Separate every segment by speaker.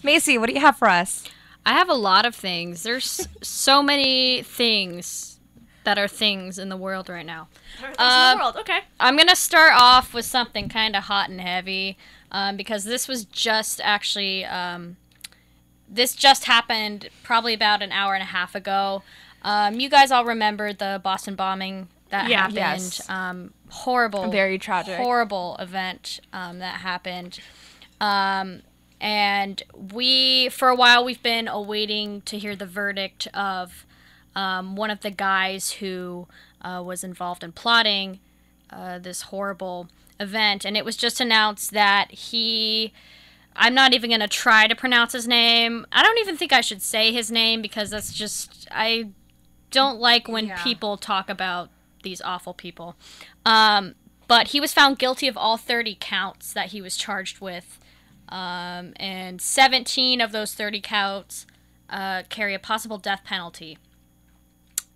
Speaker 1: Macy, what do you have for us?
Speaker 2: I have a lot of things. There's so many things that are things in the world right now.
Speaker 3: Things in the world. Okay.
Speaker 2: I'm going to start off with something kind of hot and heavy because this was just actually, this just happened probably about an hour and a half ago. You guys all remember the Boston bombing that happened.
Speaker 1: Yes.
Speaker 2: Horrible.
Speaker 1: Very tragic.
Speaker 2: Horrible event that happened. And for a while, we've been awaiting to hear the verdict of one of the guys who was involved in plotting this horrible event. And it was just announced that I'm not even going to try to pronounce his name. I don't even think I should say his name because that's just, I don't like when people talk about these awful people. But he was found guilty of all 30 counts that he was charged with. And 17 of those 30 counts carry a possible death penalty.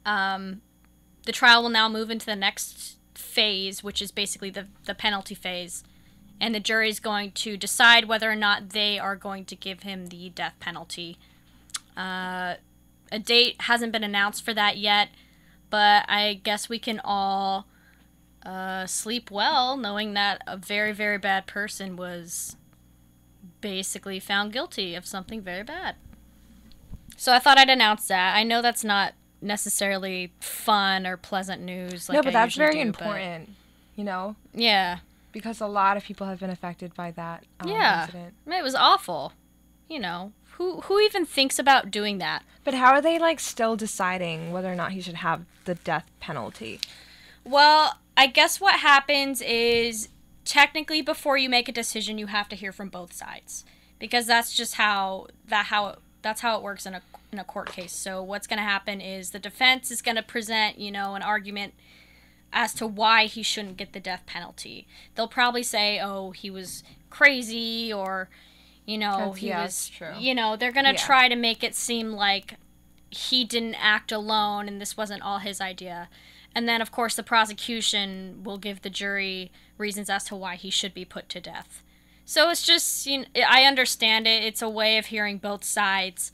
Speaker 2: The trial will now move into the next phase, which is basically the penalty phase. And the jury is going to decide whether or not they are going to give him the death penalty. A date hasn't been announced for that yet, but I guess we can all sleep well knowing that a very, very bad person was basically found guilty of something very bad. So I thought I'd announce that. I know that's not necessarily fun or pleasant news.
Speaker 1: No, but that's very important, you know?
Speaker 2: Yeah.
Speaker 1: Because a lot of people have been affected by that incident.
Speaker 2: It was awful. You know, who even thinks about doing that?
Speaker 1: But how are they, like, still deciding whether or not he should have the death penalty?
Speaker 2: Well, I guess what happens is technically before you make a decision, you have to hear from both sides. Because that's just how it works in a court case. So what's going to happen is the defense is going to present, an argument as to why he shouldn't get the death penalty. They'll probably say, oh, he was crazy, or, he was,
Speaker 1: true.
Speaker 2: They're going to try to make it seem like he didn't act alone and this wasn't all his idea. And then, of course, the prosecution will give the jury reasons as to why he should be put to death. So it's just, I understand it. It's a way of hearing both sides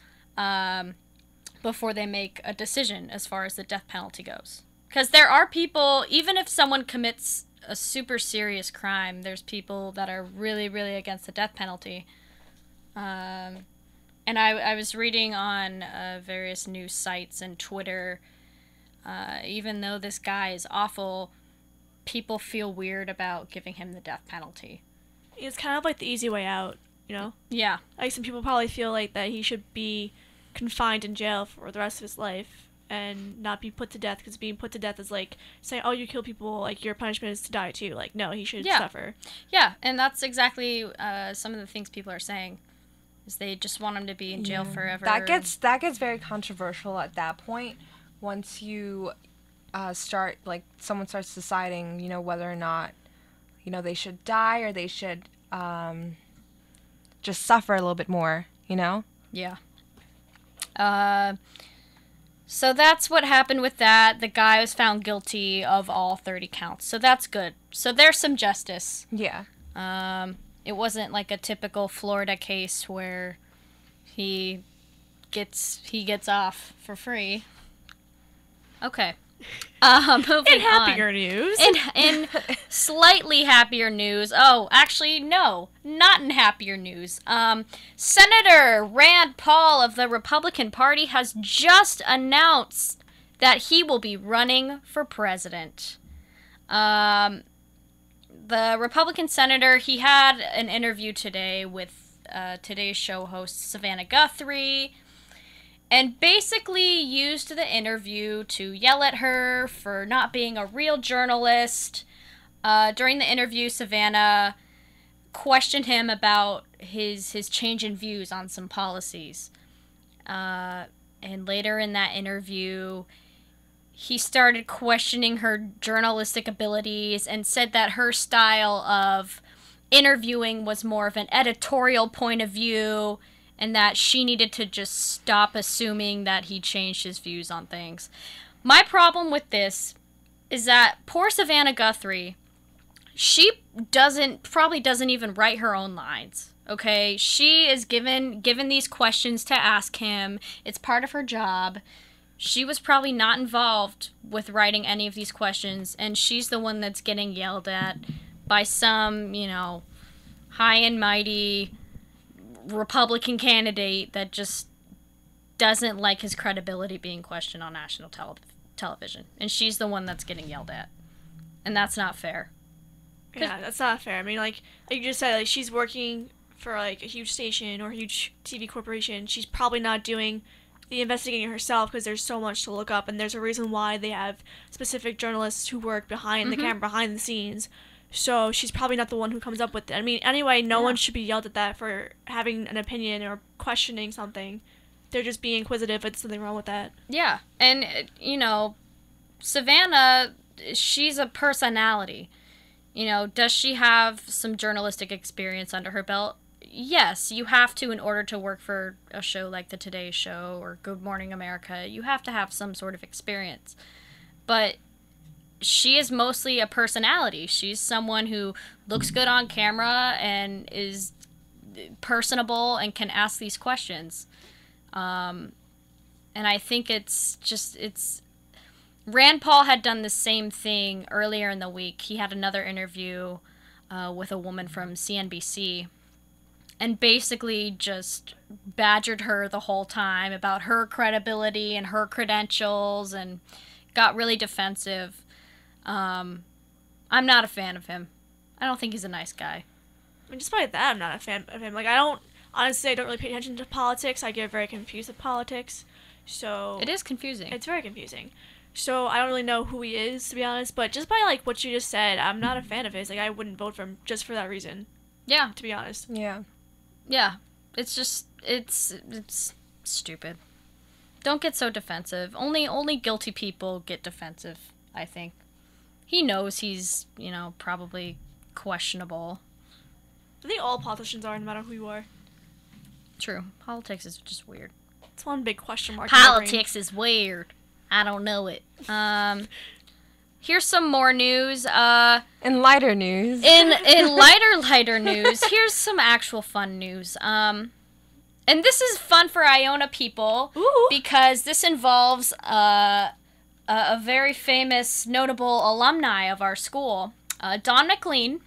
Speaker 2: before they make a decision as far as the death penalty goes. Because there are people, even if someone commits a super serious crime, there's people that are really, really against the death penalty. And I was reading on various news sites and Twitter, even though this guy is awful, people feel weird about giving him the death penalty.
Speaker 3: It's kind of like the easy way out,
Speaker 2: Yeah.
Speaker 3: Like some people probably feel like that he should be confined in jail for the rest of his life and not be put to death, because being put to death is like saying, oh, you kill people, like your punishment is to die too. Like, no, he should suffer.
Speaker 2: Yeah, and that's exactly some of the things people are saying, is they just want him to be in jail forever.
Speaker 1: That gets very controversial at that point. Once you start, like, someone starts deciding, whether or not, they should die or they should just suffer a little bit more,
Speaker 2: Yeah. So that's what happened with that. The guy was found guilty of all 30 counts. So that's good. So there's some justice.
Speaker 1: Yeah.
Speaker 2: It wasn't like a typical Florida case where he gets off for free. Okay. Moving
Speaker 3: In happier
Speaker 2: on.
Speaker 3: news.
Speaker 2: In slightly happier news. Oh, actually, no. Not in happier news. Senator Rand Paul of the Republican Party has just announced that he will be running for president. The Republican senator, he had an interview today with today's show host, Savannah Guthrie, and basically used the interview to yell at her for not being a real journalist. During the interview, Savannah questioned him about his change in views on some policies. And later in that interview, he started questioning her journalistic abilities and said that her style of interviewing was more of an editorial point of view, and that she needed to just stop assuming that he changed his views on things. My problem with this is that poor Savannah Guthrie, she probably doesn't even write her own lines. Okay, she is given these questions to ask him. It's part of her job. She was probably not involved with writing any of these questions, and she's the one that's getting yelled at by some, high and mighty Republican candidate that just doesn't like his credibility being questioned on national television. And she's the one that's getting yelled at. And that's not fair.
Speaker 3: Yeah, that's not fair. I mean, like you just said, like, she's working for, like, a huge station or a huge TV corporation. She's probably not doing the investigating herself because there's so much to look up, and there's a reason why they have specific journalists who work behind the camera, behind the scenes. So she's probably not the one who comes up with it. I mean, anyway, no one should be yelled at that for having an opinion or questioning something. They're just being inquisitive. There's something wrong with that.
Speaker 2: Yeah, and, Savannah, she's a personality. Does she have some journalistic experience under her belt? Yes, you have to in order to work for a show like The Today Show or Good Morning America. You have to have some sort of experience. But she is mostly a personality. She's someone who looks good on camera and is personable and can ask these questions. And I think it's Rand Paul had done the same thing earlier in the week. He had another interview with a woman from CNBC and basically just badgered her the whole time about her credibility and her credentials and got really defensive. I'm not a fan of him. I don't think he's a nice guy.
Speaker 3: I mean, despite that, I'm not a fan of him. Like, honestly, I don't really pay attention to politics. I get very confused with politics. So
Speaker 2: It is confusing.
Speaker 3: It's very confusing. So I don't really know who he is, to be honest. But just by, like, what you just said, I'm not a fan of his. Like, I wouldn't vote for him just for that reason.
Speaker 2: Yeah.
Speaker 3: To be honest.
Speaker 1: Yeah.
Speaker 2: Yeah. It's just, it's stupid. Don't get so defensive. Only guilty people get defensive, I think. He knows he's, probably questionable.
Speaker 3: I think all politicians are, no matter who you are.
Speaker 2: True. Politics is just weird.
Speaker 3: It's one big question mark. In my brain.
Speaker 2: Politics is weird. I don't know it. Here's some more news.
Speaker 1: In lighter news.
Speaker 2: In lighter news, here's some actual fun news. And this is fun for Iona people.
Speaker 3: Ooh.
Speaker 2: Because this involves a very famous, notable alumni of our school. Don McLean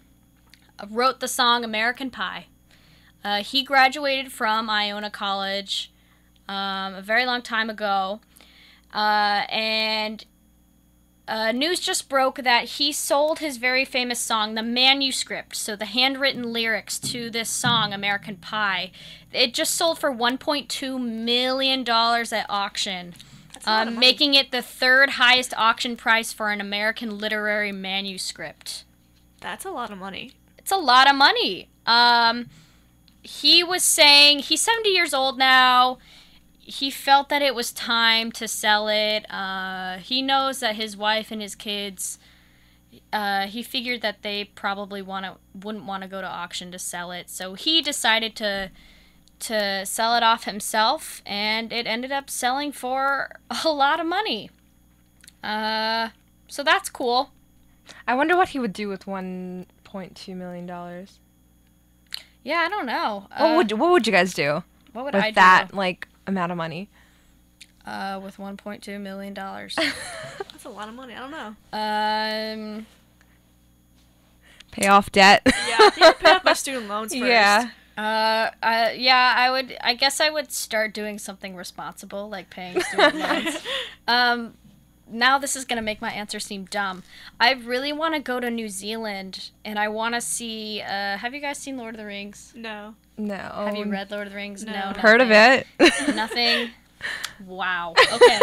Speaker 2: wrote the song American Pie. He graduated from Iona College a very long time ago. And news just broke that he sold his very famous song, the manuscript, so the handwritten lyrics to this song, American Pie. It just sold for $1.2 million at auction, making it the third highest auction price for an American literary manuscript.
Speaker 3: That's a lot of money.
Speaker 2: It's a lot of money. He was saying, he's 70 years old now. He felt that it was time to sell it. He knows that his wife and his kids, he figured that they probably wouldn't want to go to auction to sell it. So he decided to sell it off himself, and it ended up selling for a lot of money. So that's cool.
Speaker 1: I wonder what he would do with $1.2 million.
Speaker 2: Yeah, I don't know.
Speaker 1: What would you guys do?
Speaker 2: What would
Speaker 1: with
Speaker 2: I do?
Speaker 1: that amount of money?
Speaker 2: With $1.2 million.
Speaker 3: That's a lot of money. I don't know.
Speaker 1: Pay off debt.
Speaker 3: Yeah, I think I'd pay off my student loans first.
Speaker 1: Yeah.
Speaker 2: I guess I would start doing something responsible, like paying student loans. Now this is going to make my answer seem dumb. I really want to go to New Zealand, and I want to see, have you guys seen Lord of the Rings?
Speaker 3: No.
Speaker 1: No.
Speaker 2: Have you read Lord of the Rings?
Speaker 3: No.
Speaker 1: Heard of it?
Speaker 2: Nothing? Wow. Okay.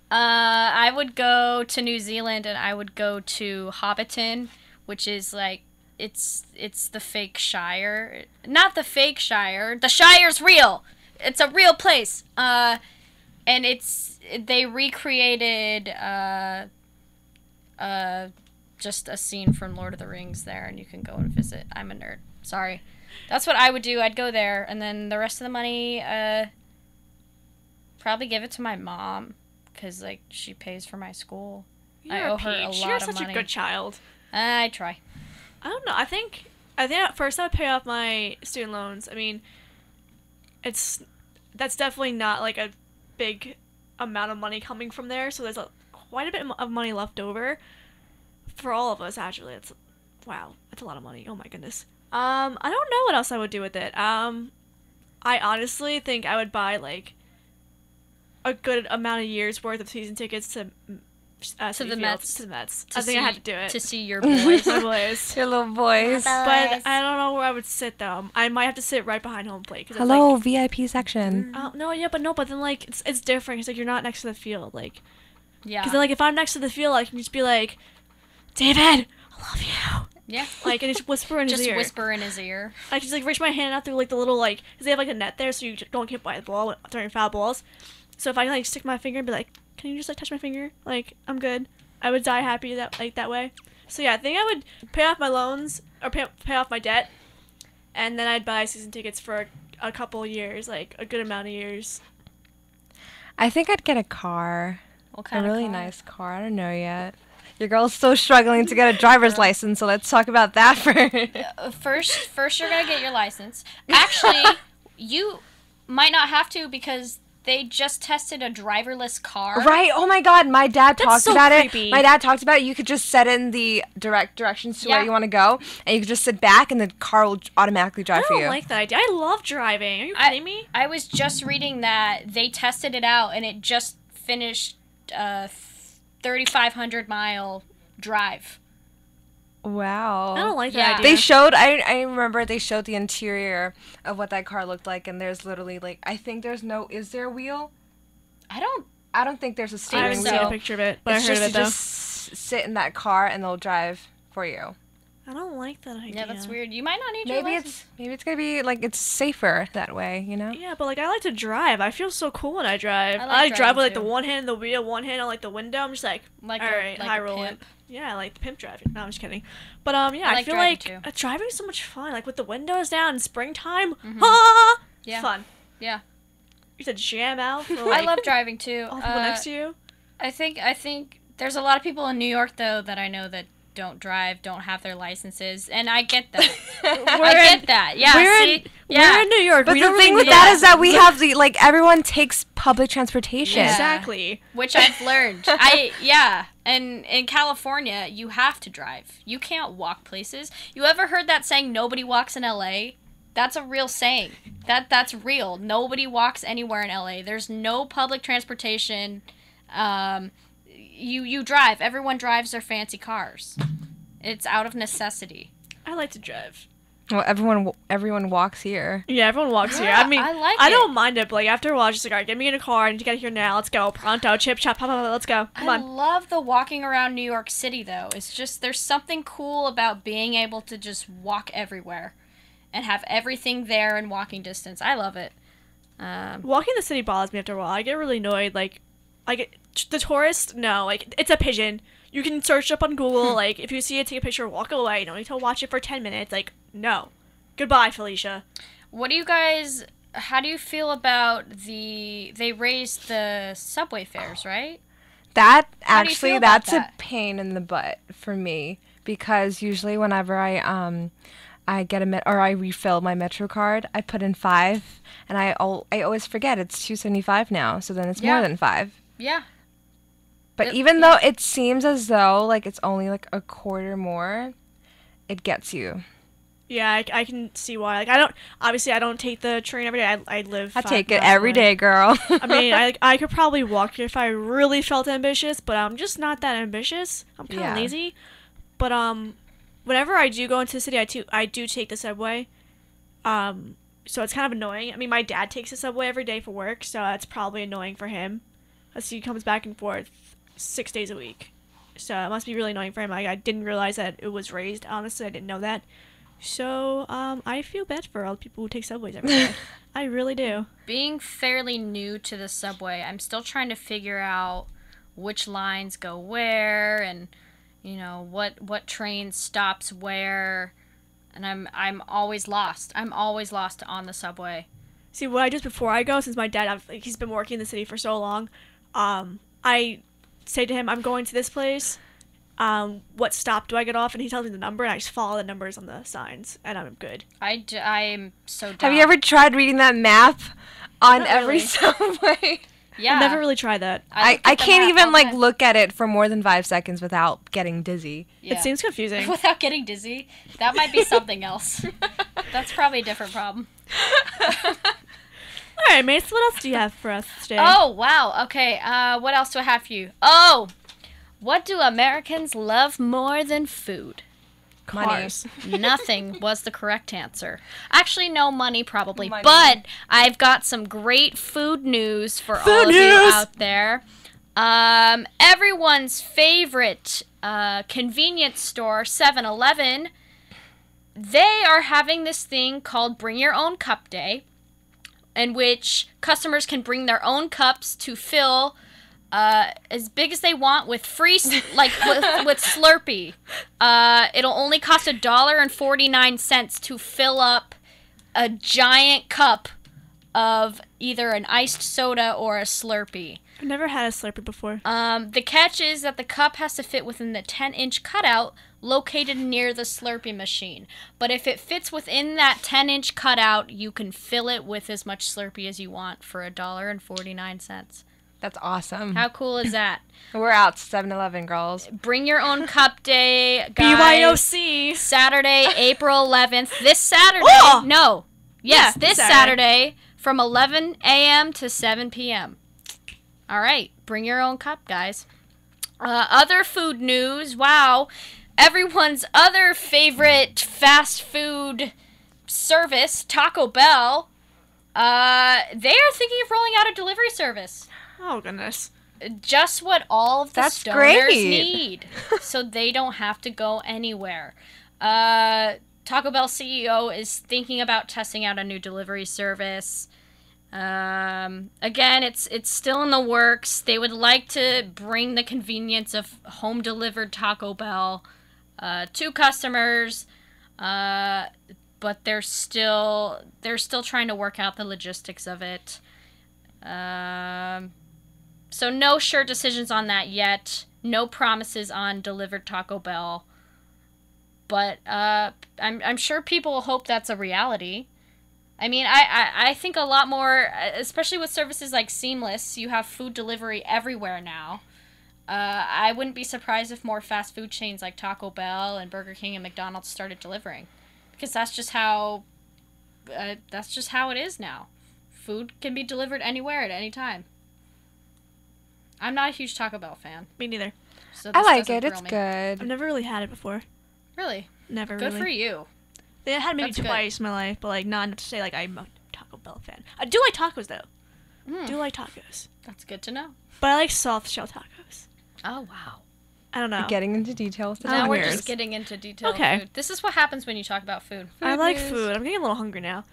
Speaker 2: I would go to New Zealand, and I would go to Hobbiton, which is like, it's the fake Shire. Not the fake Shire. The Shire's real. It's a real place. And they recreated just a scene from Lord of the Rings there, and you can go and visit. I'm a nerd. Sorry. That's what I would do. I'd go there, and then the rest of the money, probably give it to my mom, because, like, she pays for my school. I owe her a lot
Speaker 3: You're
Speaker 2: of
Speaker 3: such
Speaker 2: money.
Speaker 3: a good child.
Speaker 2: I try.
Speaker 3: I don't know. I think I think at first I would pay off my student loans. I mean, that's definitely not like a big amount of money coming from there. So there's quite a bit of money left over for all of us. Actually, that's a lot of money. Oh my goodness. I don't know what else I would do with it. I honestly think I would buy like a good amount of years worth of season tickets to
Speaker 2: the Mets.
Speaker 3: To the Mets. I think I had to do it.
Speaker 2: To see your boys.
Speaker 3: My boys.
Speaker 1: Your little boys.
Speaker 3: But I don't know where I would sit though. I might have to sit right behind home plate. Cause
Speaker 1: Hello,
Speaker 3: it's like,
Speaker 1: VIP section.
Speaker 3: but then like it's different. It's like you're not next to the field, like.
Speaker 2: Yeah.
Speaker 3: Because then like if I'm next to the field, I can just be like, David, I love you.
Speaker 2: Yeah.
Speaker 3: Like and just whisper in his ear.
Speaker 2: Just whisper in his ear.
Speaker 3: I just like reach my hand out through like the little like, cause they have like a net there, so you don't get by the ball during foul balls. So if I like stick my finger and be like, can you just like touch my finger? Like I'm good. I would die happy that way. So yeah, I think I would pay off my loans or pay off my debt, and then I'd buy season tickets for a couple years, like a good amount of years.
Speaker 1: I think I'd get a car.
Speaker 2: What kind
Speaker 1: A
Speaker 2: of
Speaker 1: really
Speaker 2: car?
Speaker 1: nice car. I don't know yet. Your girl's still struggling to get a driver's license, so let's talk about that first.
Speaker 2: First you're gonna get your license. Actually, you might not have to because they just tested a driverless car.
Speaker 1: Right? Oh my God, my dad talked
Speaker 3: so
Speaker 1: about
Speaker 3: creepy.
Speaker 1: it. My dad talked about it. You could just set in the direct directions to where
Speaker 2: Yeah.
Speaker 1: you want to go, and you could just sit back, and the car will automatically
Speaker 3: I
Speaker 1: drive for
Speaker 3: don't
Speaker 1: you.
Speaker 3: like that idea. I love driving. Are you kidding me?
Speaker 2: I was just reading that they tested it out and it just finished a 3,500 mile drive.
Speaker 1: Wow.
Speaker 3: I don't like
Speaker 2: Yeah.
Speaker 3: that idea.
Speaker 1: They showed. I remember they showed the interior of what that car looked like, and there's literally like I think there's no. Is there a wheel?
Speaker 2: I don't.
Speaker 1: I don't think there's a
Speaker 3: I
Speaker 1: steering
Speaker 3: haven't
Speaker 2: so.
Speaker 3: seen
Speaker 1: wheel.
Speaker 3: a picture of it, but
Speaker 1: It's
Speaker 3: I heard
Speaker 1: just
Speaker 3: of it
Speaker 1: you
Speaker 3: though.
Speaker 1: just sit in that car and they'll drive for you.
Speaker 3: I don't like that idea.
Speaker 2: Yeah, that's weird. You might not need your license.
Speaker 1: Maybe it's gonna be like it's safer that way, you know?
Speaker 3: Yeah, but like I like to drive. I feel so cool when I drive.
Speaker 2: I
Speaker 3: I,
Speaker 2: like
Speaker 3: drive
Speaker 2: driving,
Speaker 3: with like
Speaker 2: too.
Speaker 3: the one hand on the wheel, one hand on like the window. I'm just like,
Speaker 2: Like
Speaker 3: all
Speaker 2: a-
Speaker 3: right,
Speaker 2: like
Speaker 3: high
Speaker 2: a
Speaker 3: rolling.
Speaker 2: pimp.
Speaker 3: Yeah, I like the pimp driving. No, I'm just kidding. But yeah,
Speaker 2: I
Speaker 3: I,
Speaker 2: like
Speaker 3: feel
Speaker 2: driving,
Speaker 3: like
Speaker 2: too.
Speaker 3: driving is so much fun. Like with the windows down in springtime.
Speaker 2: Mhm.
Speaker 3: Ah,
Speaker 2: Yeah.
Speaker 3: fun.
Speaker 2: Yeah.
Speaker 3: You said jam out. For,
Speaker 2: I
Speaker 3: like,
Speaker 2: love driving too.
Speaker 3: all the people next to you.
Speaker 2: I think there's a lot of people in New York though that I know that don't drive, don't have their licenses, and I get that. I get that. Yeah.
Speaker 1: we're
Speaker 3: We're in New York.
Speaker 1: But
Speaker 3: we
Speaker 1: the
Speaker 3: don't
Speaker 1: thing
Speaker 3: really
Speaker 1: with
Speaker 3: need
Speaker 1: that is that we have the like everyone takes public transportation.
Speaker 2: Yeah.
Speaker 3: Exactly.
Speaker 2: Which I've learned. And in California, you have to drive. You can't walk places. You ever heard that saying, nobody walks in LA? That's a real saying. That's real. Nobody walks anywhere in LA. There's no public transportation. You drive. Everyone drives their fancy cars. It's out of necessity.
Speaker 3: I like to drive.
Speaker 1: Well, everyone walks here.
Speaker 3: Yeah, everyone walks here.
Speaker 2: Yeah,
Speaker 3: I mean,
Speaker 2: I like
Speaker 3: I
Speaker 2: it.
Speaker 3: don't mind it, but like after a while, just like, all right, get me in a car. I need to get here now. Let's go. Pronto, chip, chop, pop, pop, let's go. Come
Speaker 2: I
Speaker 3: on.
Speaker 2: love the walking around New York City, though. It's just, there's something cool about being able to just walk everywhere and have everything there in walking distance. I love it.
Speaker 3: Walking the city bothers me after a while. I get really annoyed. Like the tourist, no, like it's a pigeon. You can search up on Google. Like if you see it, take a picture, walk away. You don't need to watch it for 10 minutes. Like no, goodbye, Felicia.
Speaker 2: How do you feel about they raised the subway fares, right?
Speaker 1: That
Speaker 2: do you
Speaker 1: actually
Speaker 2: feel about
Speaker 1: that's
Speaker 2: that?
Speaker 1: a pain in the butt for me because usually whenever I get I refill my Metro card, I put in 5 and I always forget it's $2.75 now, so then it's
Speaker 2: Yeah.
Speaker 1: more than 5.
Speaker 2: Yeah.
Speaker 1: But
Speaker 2: Yep,
Speaker 1: even though it seems as though like it's only like a quarter more, it gets you.
Speaker 3: Yeah, I can see why. Like I don't take the train every day. I live.
Speaker 1: I
Speaker 3: 5
Speaker 1: take it
Speaker 3: miles
Speaker 1: every
Speaker 3: away.
Speaker 1: day, girl.
Speaker 3: I mean, I could probably walk if I really felt ambitious, but I'm just not that ambitious. I'm kind of
Speaker 1: Yeah.
Speaker 3: lazy. But whenever I do go into the city, I do take the subway. So it's kind of annoying. I mean, my dad takes the subway every day for work, so that's probably annoying for him, as he comes back and forth 6 days a week. So it must be really annoying for him. I didn't realize that it was raised. Honestly, I didn't know that. So I feel bad for all the people who take subways every day. I really do.
Speaker 2: Being fairly new to the subway, I'm still trying to figure out which lines go where and what train stops where, and I'm always lost. I'm always lost on the subway.
Speaker 3: See, what I do is before I go, since my dad, he's been working in the city for so long, I say to him, I'm going to this place, what stop do I get off, and he tells me the number, and I just follow the numbers on the signs, and I'm good.
Speaker 2: I'm so dumb.
Speaker 1: Have you ever tried reading that map on
Speaker 3: Not
Speaker 1: every
Speaker 3: really.
Speaker 1: subway?
Speaker 2: Yeah.
Speaker 3: I've never really tried that.
Speaker 1: I
Speaker 2: looked at the
Speaker 1: can't
Speaker 2: map
Speaker 1: even
Speaker 2: all
Speaker 1: like
Speaker 2: the time.
Speaker 1: look at it for more than 5 seconds without getting dizzy.
Speaker 2: Yeah.
Speaker 3: It seems confusing.
Speaker 2: Without getting dizzy. That might be something else. That's probably a different problem.
Speaker 3: All right, Mace, what else do you have for us today?
Speaker 2: Oh, wow. Okay, what else do I have for you? Oh! What do Americans love more than food?
Speaker 3: Cars.
Speaker 2: Nothing was the correct answer. Actually, no, money probably.
Speaker 1: Money.
Speaker 2: But I've got some great food news for
Speaker 3: Food
Speaker 2: all of you
Speaker 3: news!
Speaker 2: out there. Everyone's favorite convenience store, 7-Eleven, they are having this thing called Bring Your Own Cup Day, in which customers can bring their own cups to fill as big as they want with free, with Slurpee. It'll only cost $1.49 to fill up a giant cup of either an iced soda or a Slurpee.
Speaker 3: I've never had a Slurpee before.
Speaker 2: The catch is that the cup has to fit within the 10-inch cutout located near the Slurpee machine. But if it fits within that 10-inch cutout, you can fill it with as much Slurpee as you want for $1.49.
Speaker 1: That's awesome.
Speaker 2: How cool is that?
Speaker 1: We're out 7-Eleven, girls.
Speaker 2: Bring your own cup day, guys.
Speaker 3: BYOC.
Speaker 2: Saturday, April 11th. This Saturday.
Speaker 3: Oh!
Speaker 2: No. Yes,
Speaker 3: Yeah,
Speaker 2: this
Speaker 3: Saturday.
Speaker 2: Saturday from 11 a.m. to 7 p.m. All right. Bring your own cup, guys. Other food news. Wow. Everyone's other favorite fast food service, Taco Bell, they are thinking of rolling out a delivery service.
Speaker 3: Oh, goodness.
Speaker 2: Just what all of the
Speaker 1: That's
Speaker 2: stoners
Speaker 1: great.
Speaker 2: need, so they don't have to go anywhere. Taco Bell CEO is thinking about testing out a new delivery service. Again, it's still in the works. They would like to bring the convenience of home delivered Taco Bell to customers, but they're still trying to work out the logistics of it. So no sure decisions on that yet. No promises on delivered Taco Bell. But I'm sure people will hope that's a reality. I mean, I think a lot more, especially with services like Seamless, you have food delivery everywhere now. I wouldn't be surprised if more fast food chains like Taco Bell and Burger King and McDonald's started delivering, because that's just how it is now. Food can be delivered anywhere at any time. I'm not a huge Taco Bell fan.
Speaker 3: Me neither.
Speaker 2: So
Speaker 1: I
Speaker 2: this
Speaker 1: like
Speaker 2: doesn't
Speaker 1: it.
Speaker 2: thrill
Speaker 1: It's
Speaker 2: me.
Speaker 3: I've
Speaker 1: good.
Speaker 3: never really had it before.
Speaker 2: Really?
Speaker 3: Never
Speaker 2: Good
Speaker 3: really.
Speaker 2: for you.
Speaker 3: They had maybe
Speaker 2: That's good.
Speaker 3: twice in my life, but like not enough to say like I'm a Taco Bell fan. I do like tacos though. Do like tacos,
Speaker 2: That's good to know.
Speaker 3: but I like soft shell tacos.
Speaker 2: Oh, wow.
Speaker 3: I don't know.
Speaker 1: We're getting into details. This
Speaker 2: Now
Speaker 1: is
Speaker 2: we're
Speaker 1: weird.
Speaker 2: just getting into detail
Speaker 3: Okay.
Speaker 2: of food. This is what happens when you talk about food.
Speaker 3: I like
Speaker 1: news.
Speaker 3: food. I'm getting a little hungry now.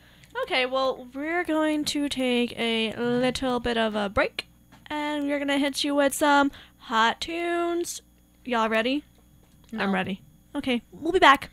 Speaker 3: Okay, well we're going to take a little bit of a break, and we're gonna hit you with some hot tunes. Y'all ready?
Speaker 2: No.
Speaker 3: I'm ready. Okay, we'll be back.